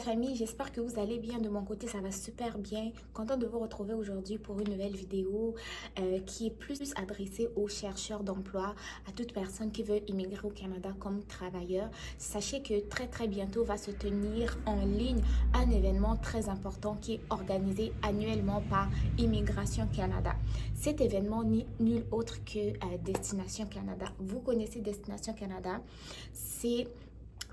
famille, j'espère que vous allez bien. De mon côté, ça va super bien. Content de vous retrouver aujourd'hui pour une nouvelle vidéo qui est plus adressée aux chercheurs d'emploi, à toute personne qui veut immigrer au Canada comme travailleur. Sachez que très bientôt va se tenir en ligne un événement très important qui est organisé annuellement par Immigration Canada. Cet événement n'est nul autre que Destination Canada. Vous connaissez Destination Canada, c'est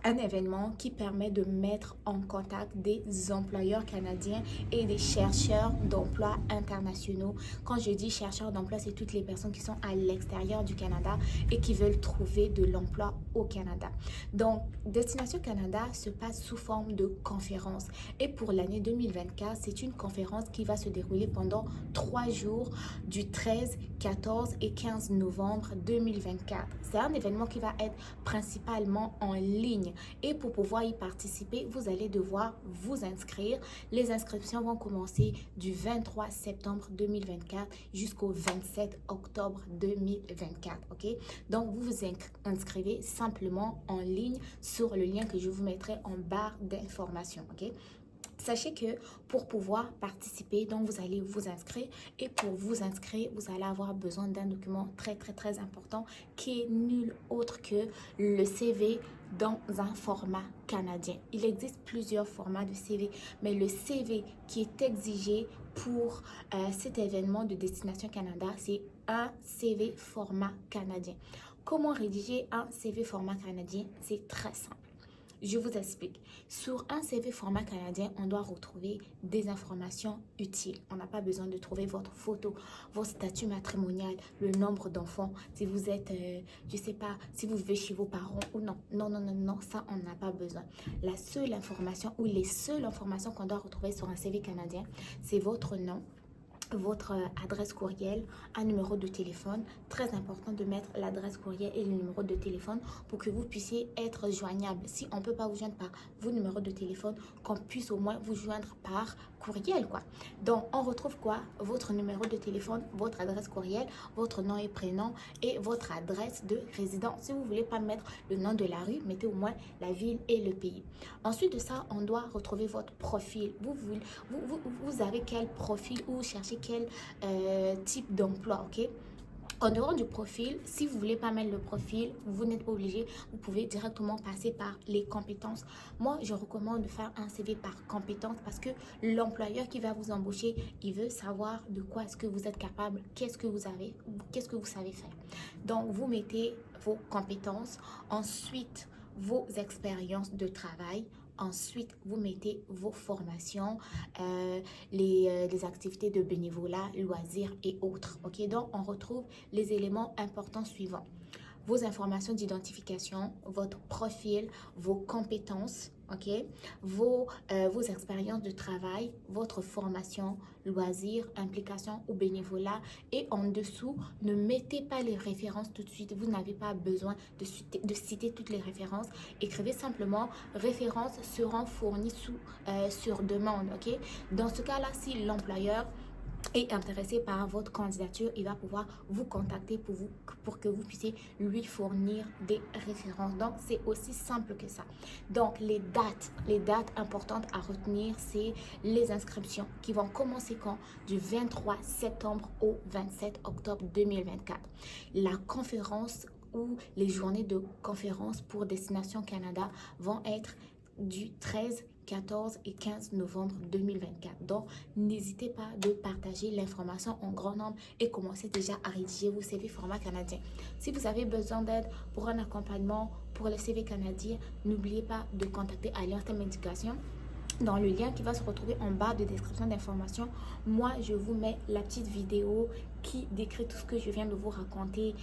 un événement qui permet de mettre en contact des employeurs canadiens et des chercheurs d'emploi internationaux. Quand je dis chercheurs d'emploi, c'est toutes les personnes qui sont à l'extérieur du Canada et qui veulent trouver de l'emploi au Canada. Donc, Destination Canada se passe sous forme de conférence. Et pour l'année 2024, c'est une conférence qui va se dérouler pendant 3 jours du 13, 14 et 15 novembre 2024. C'est un événement qui va être principalement en ligne. Et pour pouvoir y participer, vous allez devoir vous inscrire. Les inscriptions vont commencer du 23 septembre 2024 jusqu'au 27 octobre 2024. Ok? Donc, vous vous inscrivez simplement en ligne sur le lien que je vous mettrai en barre d'information. Ok? Sachez que pour pouvoir participer, donc vous allez vous inscrire et pour vous inscrire, vous allez avoir besoin d'un document très important qui est nul autre que le CV dans un format canadien. Il existe plusieurs formats de CV, mais le CV qui est exigé pour cet événement de Destination Canada, c'est un CV format canadien. Comment rédiger un CV format canadien? C'est très simple. Je vous explique. Sur un CV format canadien, on doit retrouver des informations utiles. On n'a pas besoin de trouver votre photo, votre statut matrimonial, le nombre d'enfants, si vous êtes, je sais pas, si vous vivez chez vos parents ou non. Non, ça, on n'a pas besoin. La seule information ou les seules informations qu'on doit retrouver sur un CV canadien, c'est votre nom, votre adresse courriel, un numéro de téléphone. Très important de mettre l'adresse courriel et le numéro de téléphone pour que vous puissiez être joignable. Si on ne peut pas vous joindre par vos numéros de téléphone, qu'on puisse au moins vous joindre par courriel, quoi. Donc, on retrouve quoi? Votre numéro de téléphone, votre adresse courriel, votre nom et prénom et votre adresse de résidence. Si vous ne voulez pas mettre le nom de la rue, mettez au moins la ville et le pays. Ensuite de ça, on doit retrouver votre profil. Vous avez quel profil ou vous cherchez quel type d'emploi, ok? En dehors du profil, si vous ne voulez pas mettre le profil, vous n'êtes pas obligé, vous pouvez directement passer par les compétences. Moi, je recommande de faire un CV par compétences parce que l'employeur qui va vous embaucher, il veut savoir de quoi est-ce que vous êtes capable, qu'est-ce que vous avez, qu'est-ce que vous savez faire. Donc, vous mettez vos compétences, ensuite vos expériences de travail. Ensuite, vous mettez vos formations, les activités de bénévolat, loisirs et autres. Ok, donc on retrouve les éléments importants suivants. Vos informations d'identification, votre profil, vos compétences, ok, vos expériences de travail, votre formation, loisirs, implication ou bénévolat. Et en dessous, ne mettez pas les références tout de suite. Vous n'avez pas besoin de citer toutes les références. Écrivez simplement références seront fournies sur demande. Ok. Dans ce cas-là, si l'employeur est intéressé par votre candidature, il va pouvoir vous contacter pour que vous puissiez lui fournir des références. Donc, c'est aussi simple que ça. Donc, les dates importantes à retenir, c'est les inscriptions qui vont commencer quand? Du 23 septembre au 27 octobre 2024. La conférence ou les journées de conférence pour Destination Canada vont être du 13, 14 et 15 novembre 2024. Donc, n'hésitez pas de partager l'information en grand nombre et commencez déjà à rédiger vos CV format canadien. Si vous avez besoin d'aide pour un accompagnement pour le CV canadien, n'oubliez pas de contacter Alliance Médication dans le lien qui va se retrouver en bas de description d'information. Moi, je vous mets la petite vidéo qui décrit tout ce que je viens de vous raconter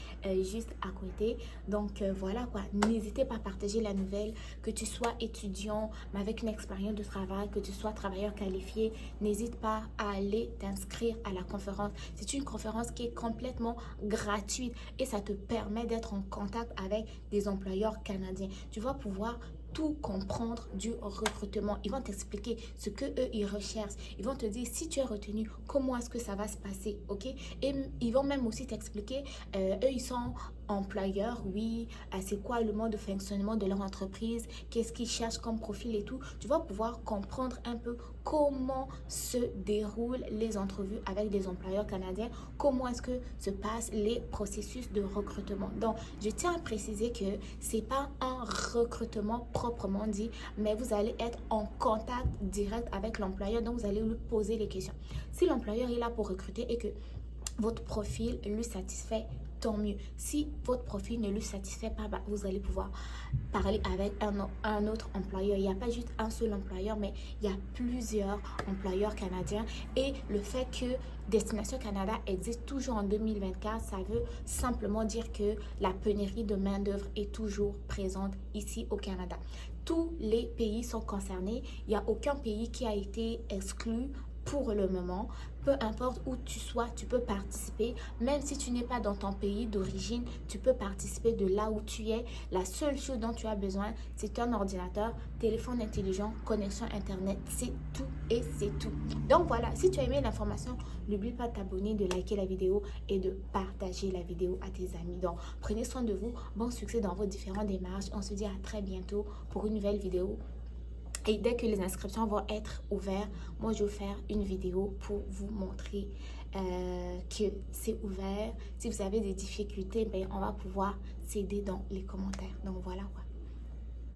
juste à côté. Donc voilà quoi, n'hésitez pas à partager la nouvelle, que tu sois étudiant mais avec une expérience de travail, que tu sois travailleur qualifié, n'hésite pas à aller t'inscrire à la conférence. C'est une conférence qui est complètement gratuite et ça te permet d'être en contact avec des employeurs canadiens. Tu vas pouvoir tout comprendre du recrutement. Ils vont t'expliquer ce que eux ils recherchent. Ils vont te dire si tu es retenu, comment est-ce que ça va se passer, ok? Et ils vont même aussi t'expliquer, eux ils sont employeur, oui, c'est quoi le mode de fonctionnement de leur entreprise, qu'est-ce qu'ils cherchent comme profil et tout, tu vas pouvoir comprendre un peu comment se déroulent les entrevues avec des employeurs canadiens, comment est-ce que se passent les processus de recrutement. Donc, je tiens à préciser que c'est pas un recrutement proprement dit, mais vous allez être en contact direct avec l'employeur, donc vous allez lui poser les questions. Si l'employeur est là pour recruter et que votre profil lui satisfait, tant mieux. Si votre profil ne lui satisfait pas, bah, vous allez pouvoir parler avec un autre employeur. Il n'y a pas juste un seul employeur, mais il y a plusieurs employeurs canadiens. Et le fait que Destination Canada existe toujours en 2024, ça veut simplement dire que la pénurie de main-d'œuvre est toujours présente ici au Canada. Tous les pays sont concernés. Il n'y a aucun pays qui a été exclu pour le moment. Peu importe où tu sois, tu peux participer. Même si tu n'es pas dans ton pays d'origine, tu peux participer de là où tu es. La seule chose dont tu as besoin, c'est un ordinateur, téléphone intelligent, connexion Internet. C'est tout et c'est tout. Donc voilà, si tu as aimé l'information, n'oublie pas de t'abonner, de liker la vidéo et de partager la vidéo à tes amis. Donc prenez soin de vous. Bon succès dans vos différentes démarches. On se dit à très bientôt pour une nouvelle vidéo. Et dès que les inscriptions vont être ouvertes, moi je vais faire une vidéo pour vous montrer que c'est ouvert. Si vous avez des difficultés, ben, on va pouvoir s'aider dans les commentaires. Donc voilà quoi.